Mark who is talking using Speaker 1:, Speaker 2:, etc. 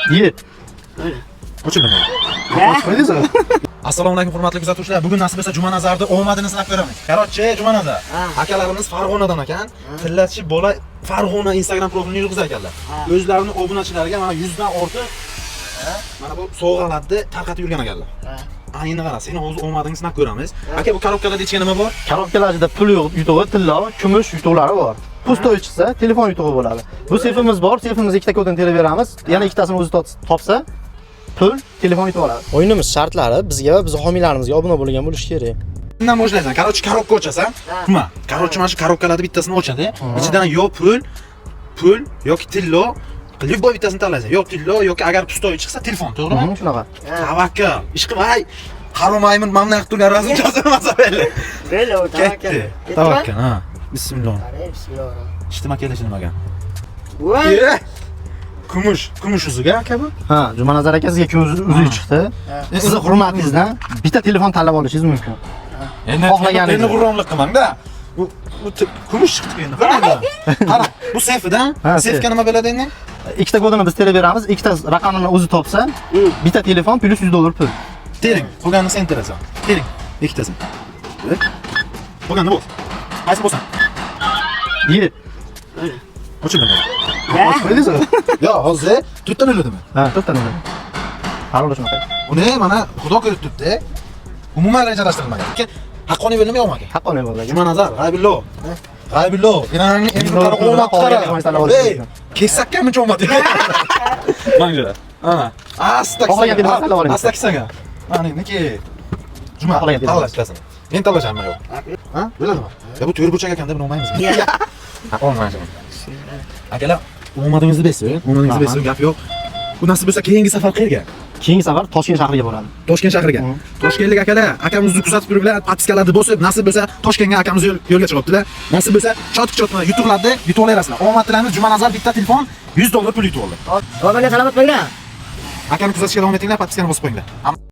Speaker 1: Yet.
Speaker 2: O'chirdimi? Qo'ydingiz? Assalomu alaykum hurmatli kuzatuvchilar. Bugun nasib etsa Jumanazarni omadini sinab ko'ramiz. Korotchi, Jumanazar. Akalarimiz Farg'onadan ekan. Tillachi bola Farg'ona Instagram profilini yurg'izar ekanlar. O'zlarining obunachilariga mana 100 dan ortiq mana bu sovg'alarni tarqatib yurgan ekanlar. Ayni qara, seni o'z omadingni sinab ko'ramiz. Aka, bu korobkalarda ichga nima bor?
Speaker 1: Korobkalarda pul yutug'i, tilla, kumush yutuqlari bor. Pustoy chiqsa, telefon yutug'i bo'ladi. Bu sefimiz bor, sefimizga ikkita kodini terib beramiz. Yana ikkitasini o'zi topsa, pul, telefon yutib oladi.
Speaker 3: O'yinimiz shartlari bizga va biz homiylarimizga obuna bo'lgan bo'lishi kerak.
Speaker 2: Bundan boshlaysan. Korotchi korobka ochasan. Nima? Korotchi mana shu korobkalarning bittasini ochadi. Ichidan yo pul yoki tillo, любой bittasini tanlaysan. Yo tillo yoki agar pustoy chiqsa, telefon, to'g'rimi?
Speaker 1: Shunaqa.
Speaker 2: Tavakkal. Ish qilmay. Haromaymin mamnun qilib turgan rasm chizilmasa belli.
Speaker 4: Belli o tavakkal.
Speaker 2: Tavakkal, ha. Bismillah.
Speaker 4: Bismillah.
Speaker 2: Ishtima kelishi nimaga?
Speaker 4: Voy.
Speaker 2: Kumush uziga aka bu?
Speaker 1: Ha, Jumanazar aka sizga kumush uzi chiqdi. Sizni hurmatingizdan bitta telefon tanlab olishingiz mumkin.
Speaker 2: Endi g'urromlik qilmang-da. Bu kumush chiqdi endi. Qara, bu seyfidan. Seyfga nima bo'ladi endi?
Speaker 1: Ikkita kodini biz terib beramiz. Ikkita raqamini o'zi topsa, bitta telefon plus $100 pul.
Speaker 2: Tering, qolganini sen terasan. Tering, ikkitasi. Qolgani bo'l. Qaysi bo'lsin?
Speaker 1: Yet.
Speaker 2: O'chirdimi? Qo'ydingiz? Yo, hozir to'rtdan o'ladimi?
Speaker 1: Ha, to'rtdan o'ladi. Qaror shunaqa.
Speaker 2: Uni mana Xudo ko'rib turibdi. Umuman rejalashtirilmagan. Haqqoniy bo'limi yo'qmi?
Speaker 1: Haqqoniy bo'ladi.
Speaker 2: Jumanazar, G'aybillo. G'aybillo, endi qara omad qara. Ey, kesakka muncha omad. Manga. Ana. Asta kisaga. Asta kisaga. Mana niki. Juma, tanlashdasan. Men tanlashammi yo'q? Ha? Biladimi? Ya bu to'rt burchak ekanda buni olmaymizmi? Ha, olmaymiz. Akalar, omadingizni bersin, gap yo'q. Bu nasib bo'lsa keyingi safar qayerga?
Speaker 1: Keyingi safar Toshkent shahriga boradi.
Speaker 2: Toshkent shahriga. Toshkentlik akalar, akamizni kuzatib turiblar, patiskalarni bosib, nasib bo'lsa Toshkentga akamiz yo'lga chiqibdilar. Nasib bo'lsa chotki-chotma yutuqlarni yutib olasizlar. Omad tilaymiz. Jumanazar bitta telefon $100 pul yutib oldi.
Speaker 4: Ro'zg'orga salomat bo'linglar.
Speaker 2: Akani kuzatishga davom etinglar, patiskani bosib qo'yinglar.